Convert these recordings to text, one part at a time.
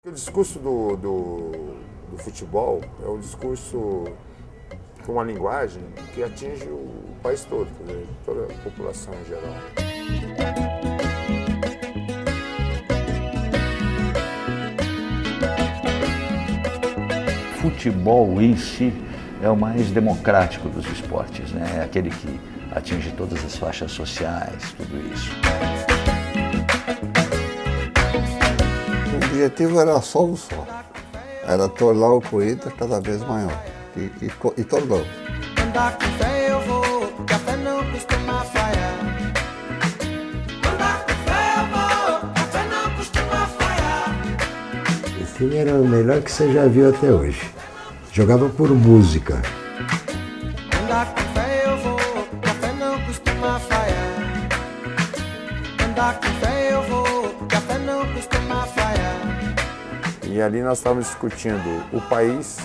O discurso do futebol é um discurso com uma linguagem que atinge o país todo, quer dizer, toda a população em geral. Futebol em si é o mais democrático dos esportes, né? É aquele que atinge todas as faixas sociais, tudo isso. O objetivo era só um só, era tornar o Corinthians cada vez maior, e tornou. Andar com fé eu vou, café não costuma falhar. Andar com fé eu vou, café não costuma falhar. Esse time era o melhor que você já viu até hoje. Jogava por música. Andar com fé eu vou, café não costuma falhar. Andar com fé eu vou, café não costuma falhar. E ali nós estávamos discutindo o país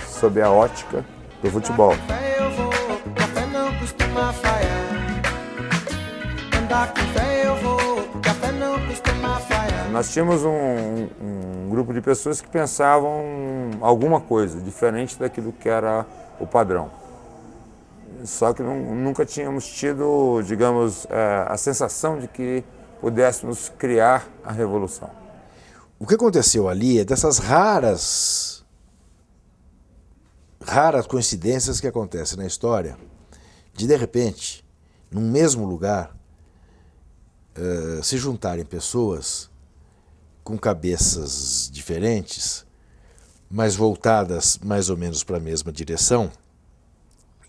sob a ótica do futebol. Andar com fé eu vou, café não costuma falhar. Andar com fé eu vou, café não costuma falhar. Nós tínhamos um grupo de pessoas que pensavam alguma coisa diferente daquilo que era o padrão. Só que nunca tínhamos tido, digamos, a sensação de que pudéssemos criar a revolução. O que aconteceu ali é dessas raras coincidências que acontecem na história, de repente, num mesmo lugar, se juntarem pessoas com cabeças diferentes, mas voltadas mais ou menos para a mesma direção,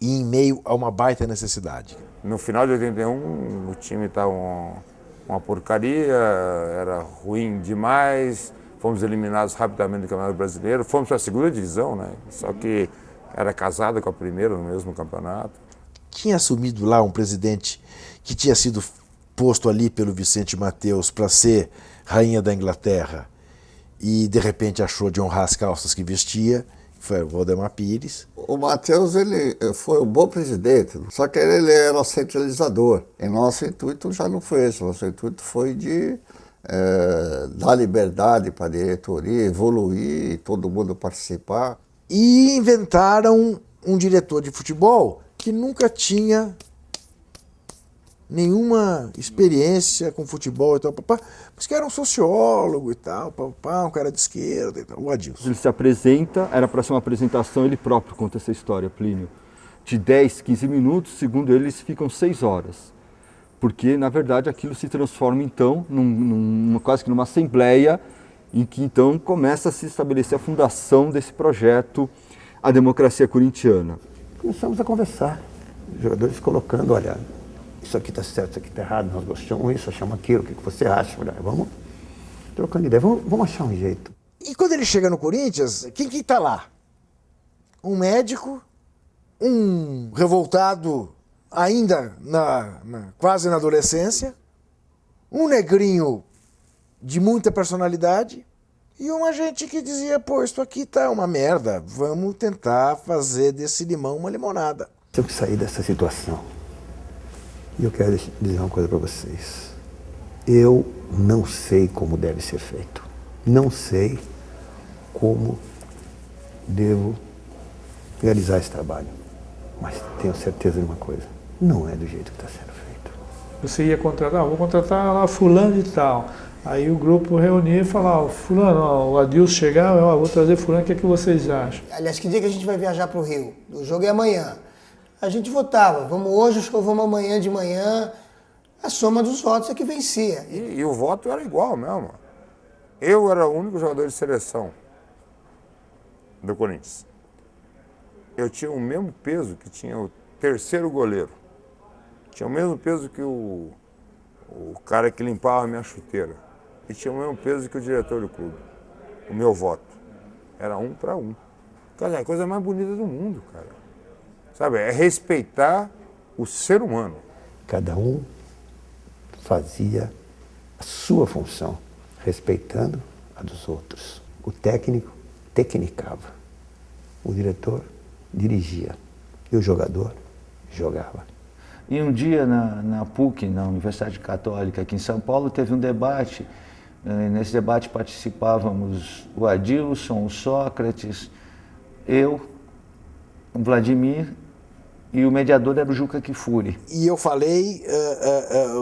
e em meio a uma baita necessidade. No final de 81, o time estava uma porcaria, era ruim demais, fomos eliminados rapidamente do Campeonato Brasileiro, fomos para a segunda divisão, né? Só que era casado com a primeira no mesmo campeonato. Tinha assumido lá um presidente que tinha sido posto ali pelo Vicente Mateus para ser rainha da Inglaterra e de repente achou de honrar as calças que vestia, foi o Waldemar Pires. O Mateus, ele foi um bom presidente, só que ele era centralizador. E nosso intuito já não foi esse, nosso intuito foi de dar liberdade para a diretoria, evoluir, todo mundo participar. E inventaram um diretor de futebol que nunca tinha nenhuma experiência com futebol e tal, mas que era um sociólogo e tal, um cara de esquerda e tal, o Adilson. Ele se apresenta, era para ser uma apresentação, ele próprio conta essa história, Plínio, de 10, 15 minutos, segundo eles ficam 6 horas, porque na verdade aquilo se transforma então, quase que numa assembleia, em que então começa a se estabelecer a fundação desse projeto, a democracia corintiana. Começamos a conversar, os jogadores colocando, olha, isso aqui está certo, isso aqui está errado, nós gostamos disso, achamos aquilo, o que você acha? Vamos trocando ideia, vamos achar um jeito. E quando ele chega no Corinthians, quem que está lá? Um médico, um revoltado ainda quase na adolescência, um negrinho de muita personalidade e uma gente que dizia, pô, isso aqui tá uma merda, vamos tentar fazer desse limão uma limonada. Temos que sair dessa situação. E eu quero dizer uma coisa para vocês. Eu não sei como deve ser feito. Não sei como devo realizar esse trabalho. Mas tenho certeza de uma coisa. Não é do jeito que está sendo feito. Você ia contratar, vou contratar lá fulano e tal. Aí o grupo reunia e falava, fulano, ó, o Adilson chegar, vou trazer fulano, o que é que vocês acham? Aliás, que dia que a gente vai viajar para o Rio? O jogo é amanhã. A gente votava, vamos hoje, acho que vamos amanhã de manhã. A soma dos votos é que vencia. E o voto era igual mesmo. Eu era o único jogador de seleção do Corinthians. Eu tinha o mesmo peso que tinha o terceiro goleiro. Tinha o mesmo peso que o cara que limpava a minha chuteira. E tinha o mesmo peso que o diretor do clube. O meu voto. Era 1 para 1. Cara, é a coisa mais bonita do mundo, cara. Sabe, é respeitar o ser humano. Cada um fazia a sua função, respeitando a dos outros. O técnico tecnicava, o diretor dirigia e o jogador jogava. E um dia na PUC, na Universidade Católica aqui em São Paulo, teve um debate Nesse debate participávamos o Adilson, o Sócrates, eu, o Vladimir e o mediador era o Juca Kfouri. E eu falei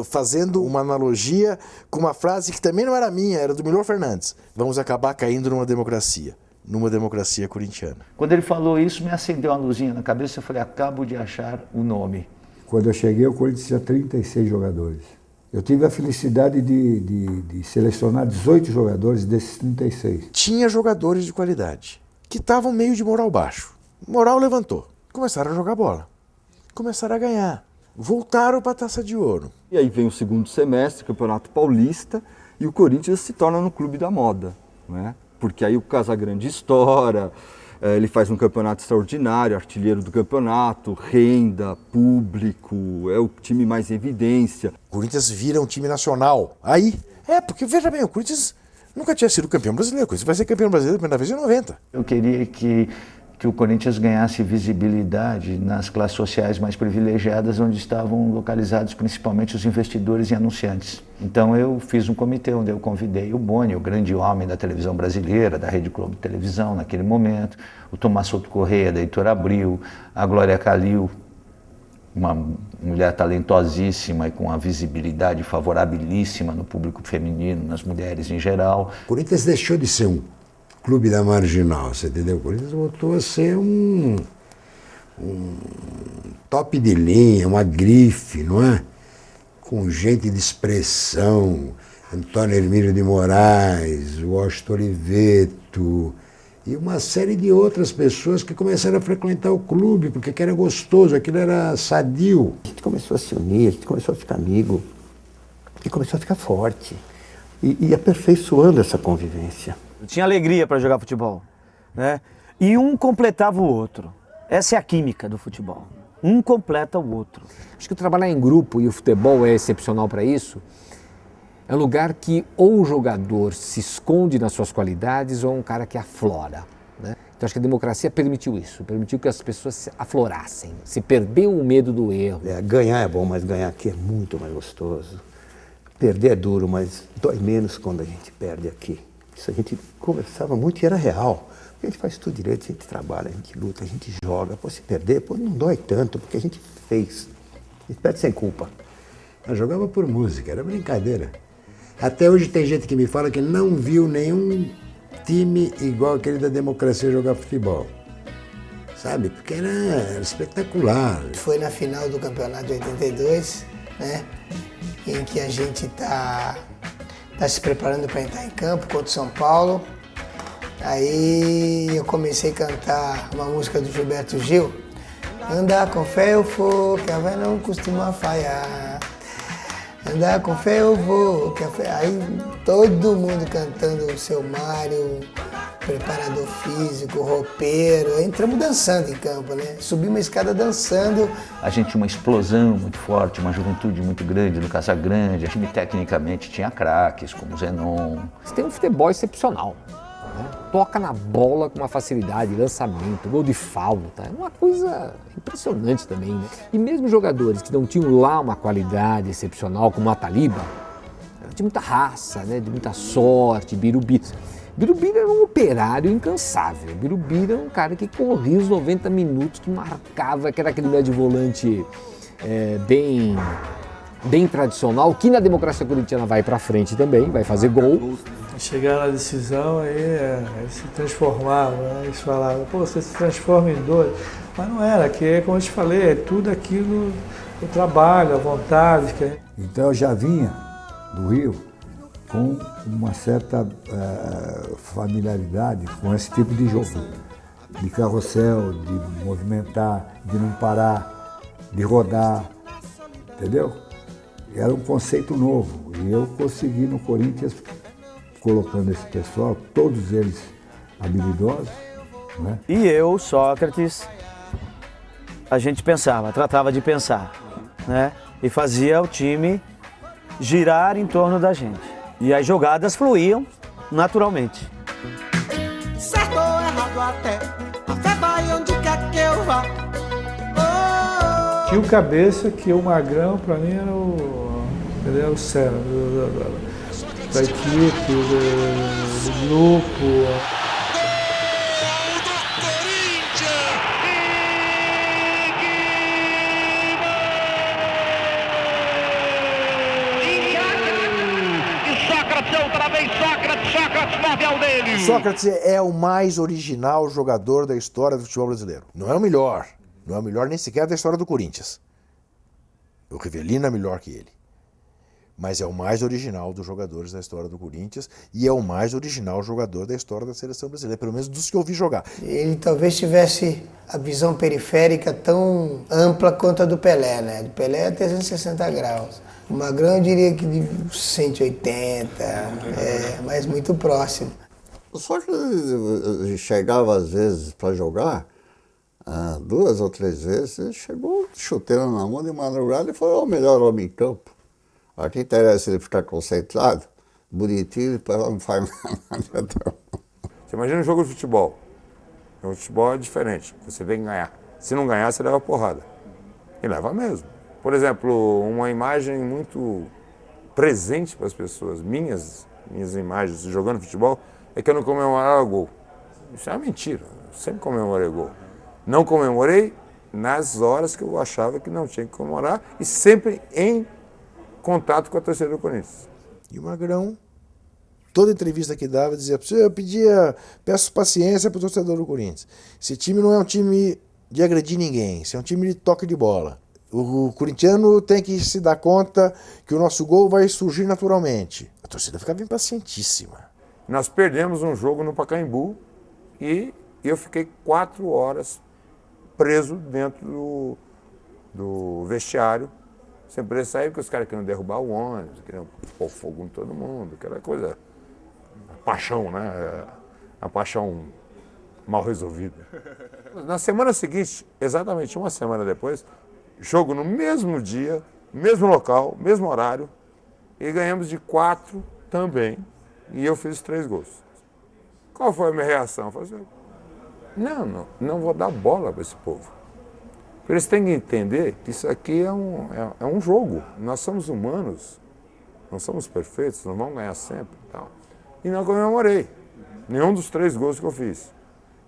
fazendo uma analogia com uma frase que também não era minha, era do Milor Fernandes. Vamos acabar caindo numa democracia corintiana. Quando ele falou isso, me acendeu uma luzinha na cabeça, eu falei, acabo de achar o nome. Quando eu cheguei, o Corinthians tinha 36 jogadores. Eu tive a felicidade de selecionar 18 jogadores desses 36. Tinha jogadores de qualidade, que estavam meio de moral baixo. Moral levantou. Começaram a jogar bola. Começaram a ganhar. Voltaram para a Taça de Ouro. E aí vem o segundo semestre, Campeonato Paulista, e o Corinthians se torna no clube da moda, né? Porque aí o Casagrande estoura, ele faz um campeonato extraordinário, artilheiro do campeonato, renda, público, é o time mais em evidência. O Corinthians vira um time nacional. Aí, porque veja bem, o Corinthians nunca tinha sido campeão brasileiro. O Corinthians vai ser campeão brasileiro pela primeira vez em 90. Eu queria que o Corinthians ganhasse visibilidade nas classes sociais mais privilegiadas, onde estavam localizados principalmente os investidores e anunciantes. Então eu fiz um comitê onde eu convidei o Boni, o grande homem da televisão brasileira, da Rede Globo de Televisão naquele momento, o Tomás Souto Correia, da Editora Abril, a Glória Calil, uma mulher talentosíssima e com uma visibilidade favorabilíssima no público feminino, nas mulheres em geral. O Corinthians deixou de ser um clube da marginal, você entendeu? O Corinthians voltou a ser um top de linha, uma grife, não é? Com gente de expressão, Antônio Hermílio de Moraes, Washington Oliveto e uma série de outras pessoas que começaram a frequentar o clube, porque era gostoso, aquilo era sadio. A gente começou a se unir, a gente começou a ficar amigo e começou a ficar forte e aperfeiçoando essa convivência. Tinha alegria para jogar futebol, né? E um completava o outro. Essa é a química do futebol. Um completa o outro. Acho que trabalhar em grupo, e o futebol é excepcional para isso, é um lugar que ou o jogador se esconde nas suas qualidades ou é um cara que aflora, né? Então acho que a democracia permitiu isso, permitiu que as pessoas se aflorassem, se perdeu o medo do erro. Ganhar é bom, mas ganhar aqui é muito mais gostoso. Perder é duro, mas dói menos quando a gente perde aqui. Isso a gente conversava muito e era real. A gente faz tudo direito, a gente trabalha, a gente luta, a gente joga. Se perder, não dói tanto, porque a gente fez. A gente perde sem culpa. Eu jogava por música, era brincadeira. Até hoje tem gente que me fala que não viu nenhum time igual aquele da democracia jogar futebol. Sabe? Porque era espetacular. Foi na final do campeonato de 82, né? Em que a gente está se preparando para entrar em campo contra o São Paulo. Aí eu comecei a cantar uma música do Gilberto Gil. Andar com fé eu vou, que a fé não costuma falhar. Andar com fé eu vou, que a fé... Aí todo mundo cantando o Seu Mário, preparador físico, roupeiro. Entramos dançando em campo, né? Subi uma escada dançando. A gente tinha uma explosão muito forte, uma juventude muito grande no Casagrande. A time tecnicamente tinha craques como o Zenon. Você tem um futebol excepcional, né? Toca na bola com uma facilidade, lançamento, gol de falta. É uma coisa impressionante também, né? E mesmo jogadores que não tinham lá uma qualidade excepcional, como a Taliba, de muita raça, né? De muita sorte, Birubi. Birubiru era um operário incansável. Birubiru era um cara que corria os 90 minutos, que marcava, que era aquele meio de volante bem tradicional, que na democracia corintiana vai pra frente também, vai fazer gol. Chegar na decisão, aí se transformava, né? Eles falavam, pô, você se transforma em dois. Mas não era, que é como eu te falei, é tudo aquilo, o trabalho, a vontade. Então eu já vinha do Rio com uma certa familiaridade com esse tipo de jogo, de carrossel, de movimentar, de não parar, de rodar, entendeu? Era um conceito novo e eu consegui no Corinthians, colocando esse pessoal, todos eles habilidosos, né? E eu, Sócrates, a gente pensava, tratava de pensar, né? E fazia o time girar em torno da gente. E as jogadas fluíam naturalmente. Certo ou errado até, a fé vai onde quer que eu vá. Tinha o Cabeça, que o Magrão, pra mim, ele era o céu. da equipe, do grupo. Sócrates é o mais original jogador da história do futebol brasileiro. Não é o melhor. Não é o melhor nem sequer da história do Corinthians. O Rivelino é melhor que ele. Mas é o mais original dos jogadores da história do Corinthians e é o mais original jogador da história da seleção brasileira, pelo menos dos que eu vi jogar. Ele talvez tivesse a visão periférica tão ampla quanto a do Pelé, né? Do Pelé é 360 graus. O Magrão eu diria que de 180, mas muito próximo. Só que ele chegava às vezes para jogar, 2 ou 3 vezes, ele chegou chuteiro na mão de madrugada e foi o melhor homem em campo. Aqui interessa ele ficar concentrado, bonitinho, para não faz nada. Você imagina um jogo de futebol. O futebol é diferente, você vem ganhar. Se não ganhar, você leva porrada. E leva mesmo. Por exemplo, uma imagem muito presente para as pessoas, minhas imagens jogando futebol, é que eu não comemorava gol. Isso é uma mentira, eu sempre comemorei gol. Não comemorei nas horas que eu achava que não tinha que comemorar e sempre em contato com a torcida do Corinthians. E o Magrão, toda entrevista que dava, dizia: peço paciência para o torcedor do Corinthians. Esse time não é um time de agredir ninguém, esse é um time de toque de bola. O corintiano tem que se dar conta que o nosso gol vai surgir naturalmente. A torcida ficava impacientíssima. Nós perdemos um jogo no Pacaembu e eu fiquei 4 horas preso dentro do vestiário, sem poder sair, porque os caras queriam derrubar o ônibus, queriam pôr fogo em todo mundo, aquela coisa, a paixão, né? A paixão mal resolvida. Na semana seguinte, exatamente uma semana depois, jogo no mesmo dia, mesmo local, mesmo horário, e ganhamos de 4 também, e eu fiz 3 gols. Qual foi a minha reação? Eu falei assim, não vou dar bola para esse povo. Eles têm que entender que isso aqui é um jogo. Nós somos humanos, não somos perfeitos, não vamos ganhar sempre. Tal. E não comemorei nenhum dos 3 gols que eu fiz.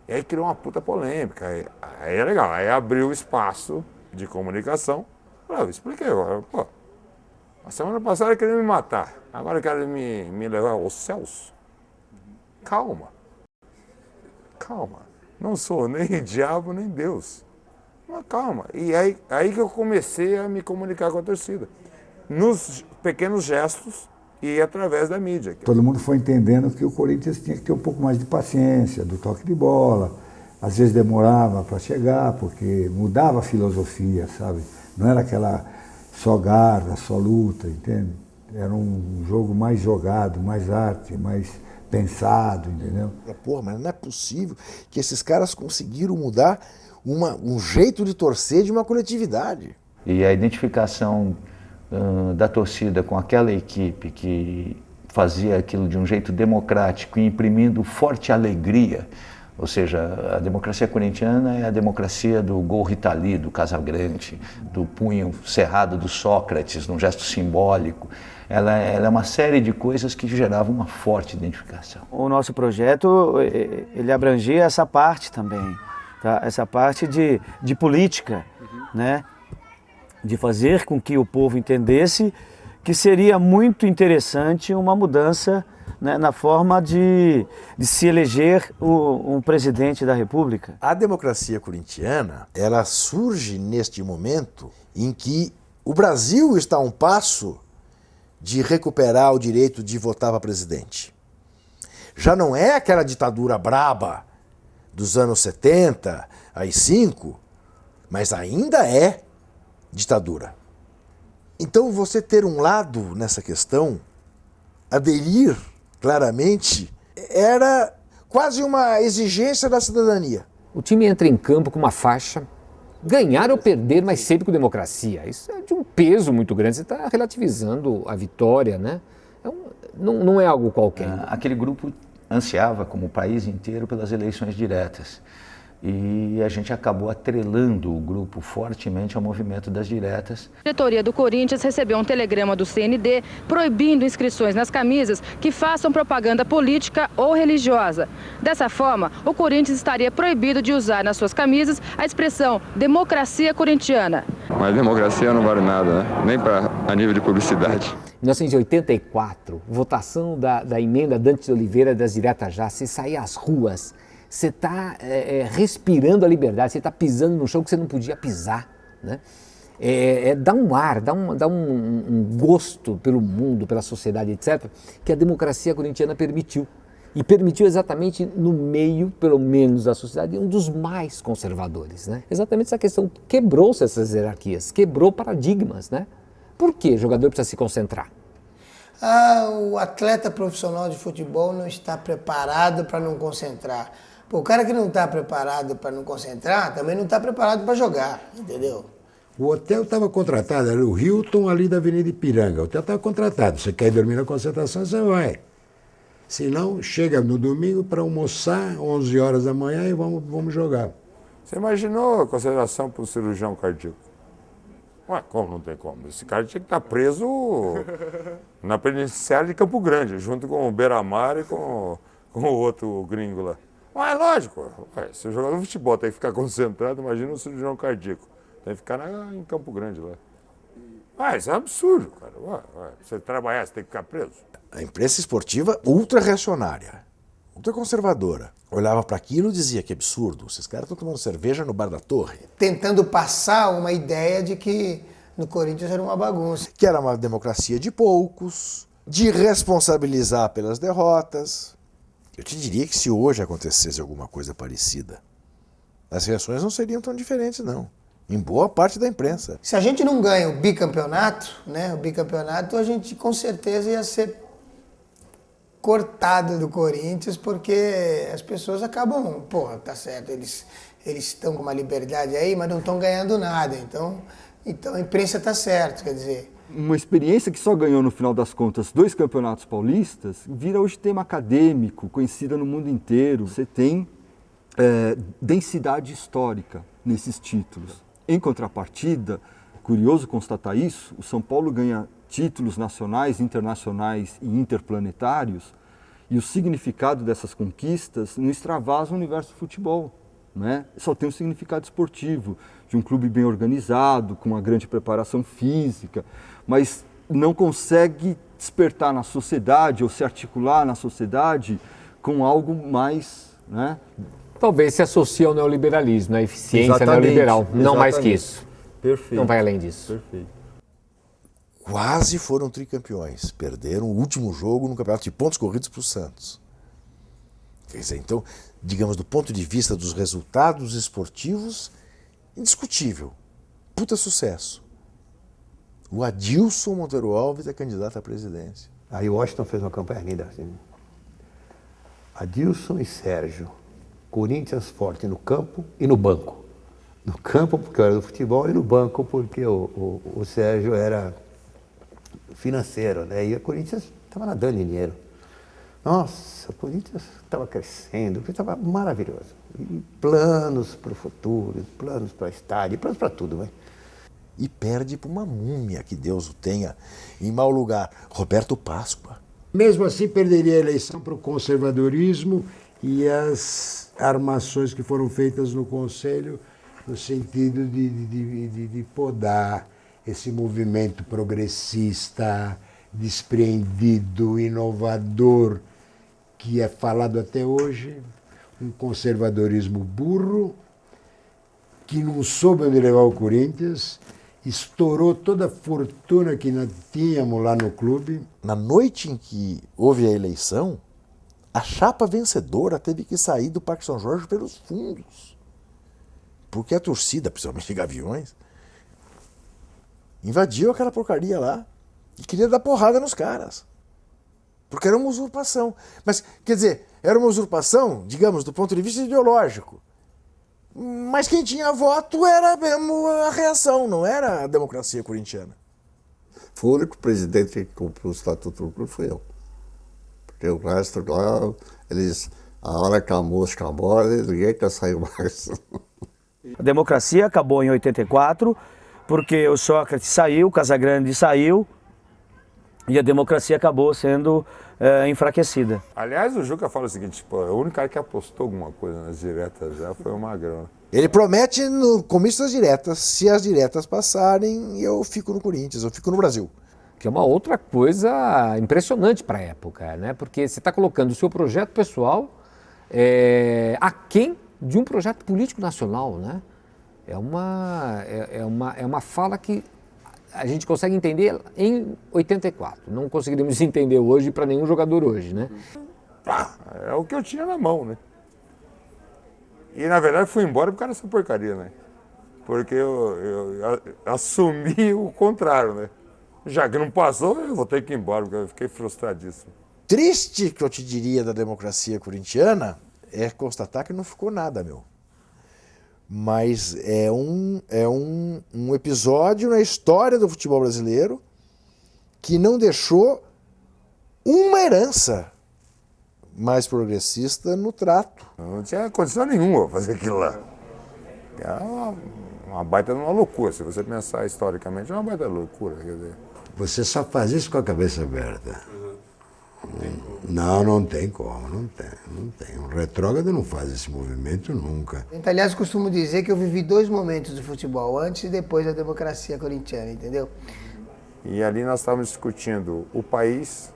E aí criou uma puta polêmica. Aí é legal, aí abriu espaço de comunicação. Eu expliquei agora, pô, a semana passada queriam me matar, agora querem me levar aos céus. Calma, não sou nem diabo nem Deus. Mas calma, e aí que eu comecei a me comunicar com a torcida, nos pequenos gestos e através da mídia. Todo mundo foi entendendo que o Corinthians tinha que ter um pouco mais de paciência, do toque de bola, às vezes demorava para chegar, porque mudava a filosofia, sabe? Não era aquela só garra, só luta, entende? Era um jogo mais jogado, mais arte, mais pensado, entendeu? Porra, mas não é possível que esses caras conseguiram mudar um jeito de torcer de uma coletividade. E a identificação da torcida com aquela equipe que fazia aquilo de um jeito democrático e imprimindo forte alegria, ou seja, a democracia corintiana é a democracia do gol Ritali, do Casagrande, do punho cerrado do Sócrates, num gesto simbólico. Ela é uma série de coisas que geravam uma forte identificação. O nosso projeto, ele abrangia essa parte também, tá? Essa parte de política, né? De fazer com que o povo entendesse que seria muito interessante uma mudança, né, na forma de se eleger um presidente da República. A democracia corintiana, ela surge neste momento em que o Brasil está a um passo de recuperar o direito de votar para presidente. Já não é aquela ditadura braba dos anos 70, AI-5, mas ainda é ditadura. Então você ter um lado nessa questão, aderir claramente, era quase uma exigência da cidadania. O time entra em campo com uma faixa, ganhar ou perder, mas sempre com democracia. Isso é de um peso muito grande, você está relativizando a vitória, né? Não é algo qualquer. Aquele grupo ansiava, como o país inteiro, pelas eleições diretas. E a gente acabou atrelando o grupo fortemente ao movimento das diretas. A diretoria do Corinthians recebeu um telegrama do CND proibindo inscrições nas camisas que façam propaganda política ou religiosa. Dessa forma, o Corinthians estaria proibido de usar nas suas camisas a expressão democracia corintiana. Mas democracia não vale nada, né? Nem a nível de publicidade. Em 1984, votação da emenda Dante de Oliveira das diretas já, você sair às ruas, você está respirando a liberdade, você está pisando no chão que você não podia pisar, né? Dá um ar, dá um gosto pelo mundo, pela sociedade, etc., que a democracia corintiana permitiu. E permitiu exatamente no meio, pelo menos, da sociedade, um dos mais conservadores, né? Exatamente essa questão, quebrou-se essas hierarquias, quebrou paradigmas, né? Por que o jogador precisa se concentrar? O atleta profissional de futebol não está preparado para não concentrar. Pô, o cara que não está preparado para não concentrar, também não está preparado para jogar, entendeu? O hotel estava contratado, era o Hilton ali da Avenida Ipiranga. O hotel estava contratado. Você quer dormir na concentração, você vai. Se não, chega no domingo para almoçar, 11 horas da manhã, e vamos jogar. Você imaginou a consideração para o cirurgião cardíaco? Ué, como não tem como? Esse cara tinha que estar preso na penitenciária de Campo Grande, junto com o Beira-Mar e com o outro gringo lá. Ué, lógico. Ué, se o jogador de futebol tem que ficar concentrado, imagina um cirurgião cardíaco. Tem que ficar em Campo Grande lá. Ué, isso é um absurdo, cara. Ué, você trabalhar, você tem que ficar preso. A imprensa esportiva ultra-reacionária, ultra-conservadora, olhava para aquilo e dizia que absurdo, esses caras estão tomando cerveja no bar da Torre. Tentando passar uma ideia de que no Corinthians era uma bagunça. Que era uma democracia de poucos, de responsabilizar pelas derrotas. Eu te diria que se hoje acontecesse alguma coisa parecida, as reações não seriam tão diferentes, não. Em boa parte da imprensa. Se a gente não ganha o bicampeonato, né, a gente com certeza ia ser cortado do Corinthians, porque as pessoas acabam, porra, tá certo, eles estão com uma liberdade aí, mas não estão ganhando nada, então a imprensa tá certo, quer dizer. Uma experiência que só ganhou, no final das contas, 2 campeonatos paulistas, vira hoje tema acadêmico, conhecida no mundo inteiro. Você tem densidade histórica nesses títulos. Em contrapartida, curioso constatar isso, o São Paulo ganha títulos nacionais, internacionais e interplanetários, e o significado dessas conquistas não extravasa o universo do futebol, né? Só tem um significado esportivo, de um clube bem organizado, com uma grande preparação física, mas não consegue despertar na sociedade ou se articular na sociedade com algo mais, né? Talvez se associe ao neoliberalismo, à eficiência Exatamente, neoliberal, não mais que isso. Perfeito. Não vai além disso. Perfeito. Quase foram tricampeões, perderam o último jogo no campeonato de pontos corridos para o Santos. Quer dizer, então, digamos, do ponto de vista dos resultados esportivos, indiscutível, puta sucesso. O Adilson Monteiro Alves é candidato à presidência. Aí o Washington fez uma campanha linda assim. Adilson e Sérgio, Corinthians forte no campo e no banco. No campo porque eu era do futebol e no banco porque o Sérgio era financeiro, né? E o Corinthians estava nadando em dinheiro. Nossa, o Corinthians estava crescendo, estava maravilhoso. E planos para o futuro, planos para estádio, planos para tudo, né? E perde para uma múmia, que Deus o tenha, em mau lugar, Roberto Páscoa. Mesmo assim, perderia a eleição para o conservadorismo e as armações que foram feitas no Conselho no sentido de podar esse movimento progressista, despreendido, inovador, que é falado até hoje, um conservadorismo burro, que não soube onde levar o Corinthians, estourou toda a fortuna que nós tínhamos lá no clube. Na noite em que houve a eleição, a chapa vencedora teve que sair do Parque São Jorge pelos fundos. Porque a torcida, principalmente de Gaviões, invadiu aquela porcaria lá e queria dar porrada nos caras. Porque era uma usurpação. Mas, quer dizer, era uma usurpação, digamos, do ponto de vista ideológico. Mas quem tinha voto era mesmo a reação, não era a democracia corintiana. Foi o único presidente que comprou o Estatuto do Clube, fui eu. Porque o resto lá, eles A hora que a música acabou, ninguém quer sair mais. A democracia acabou em 84, porque o Sócrates saiu, o Casagrande saiu, e a democracia acabou sendo enfraquecida. Aliás, o Juca fala o seguinte, pô, o único cara que apostou alguma coisa nas diretas já foi o Magrão. Ele promete no comício das diretas, se as diretas passarem, eu fico no Corinthians, eu fico no Brasil. Que é uma outra coisa impressionante para a época, né? Porque você está colocando o seu projeto pessoal aquém de um projeto político nacional, né? É uma fala que a gente consegue entender em 84. Não conseguiríamos entender hoje para nenhum jogador hoje, né? É o que eu tinha na mão, né? E na verdade fui embora por causa dessa porcaria, né? Porque eu assumi o contrário, né? Já que não passou, eu vou ter que ir embora, porque eu fiquei frustradíssimo. Triste que eu te diria da democracia corintiana é constatar que não ficou nada, meu. Mas é um episódio na história do futebol brasileiro que não deixou uma herança mais progressista no trato. Não tinha condição nenhuma para fazer aquilo lá. É uma baita de uma loucura. Se você pensar historicamente, é uma baita loucura. Quer dizer. Você só faz isso com a cabeça aberta. Não, não tem como, não tem. Um retrógrado não faz esse movimento nunca. Aliás, costumo dizer que eu vivi 2 momentos do futebol, antes e depois da democracia corintiana, entendeu? E ali nós estávamos discutindo o país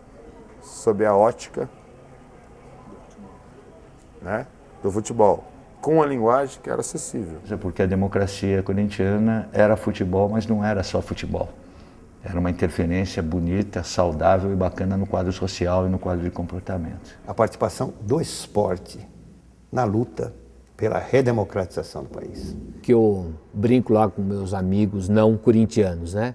sob a ótica, né, do futebol, com uma linguagem que era acessível. Porque a democracia corintiana era futebol, mas não era só futebol. Era uma interferência bonita, saudável e bacana no quadro social e no quadro de comportamento. A participação do esporte na luta pela redemocratização do país. Que eu brinco lá com meus amigos não corintianos, né?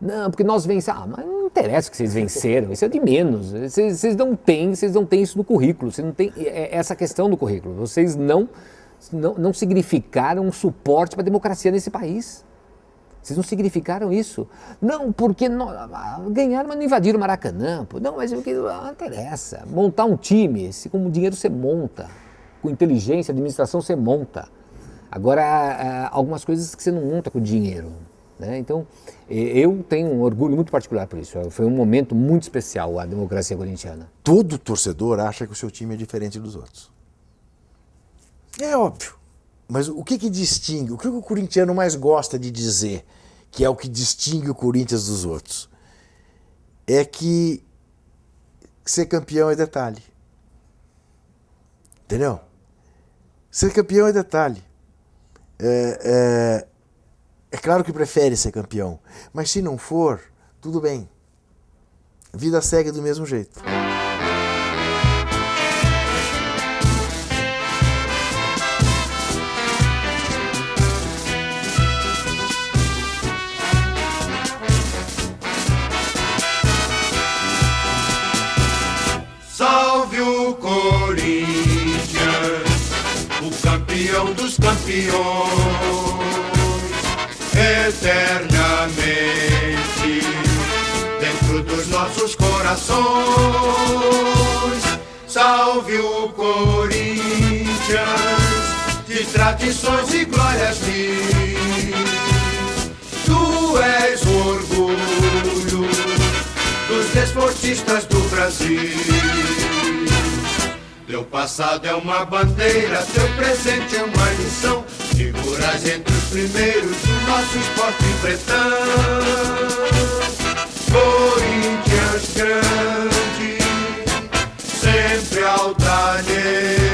Não, porque nós vencemos. Mas não interessa que vocês venceram, isso é de menos. Vocês não têm isso no currículo, vocês não têm essa questão no currículo. Vocês não significaram um suporte para a democracia nesse país. Vocês não significaram isso. Não, porque ganharam, mas não invadiram o Maracanã. Pô. Não, mas não interessa. Montar um time, com dinheiro você monta. Com inteligência, administração você monta. Agora, algumas coisas que você não monta com dinheiro. Né? Então, eu tenho um orgulho muito particular por isso. Foi um momento muito especial a democracia corintiana. Todo torcedor acha que o seu time é diferente dos outros. É óbvio. Mas o que distingue, o que o corintiano mais gosta de dizer, que é o que distingue o Corinthians dos outros, é que ser campeão é detalhe. Entendeu? Ser campeão é detalhe. É claro que prefere ser campeão, mas se não for, tudo bem. A vida segue do mesmo jeito. Salve o Corinthians, o campeão dos campeões, eternamente dentro dos nossos corações. Salve o Corinthians, de tradições e glórias mil. Tu és o orgulho dos desportistas do Brasil. Teu passado é uma bandeira, teu presente é uma lição. Figuras entre os primeiros do nosso esporte pretão. Corinthians grande, sempre altaneiro.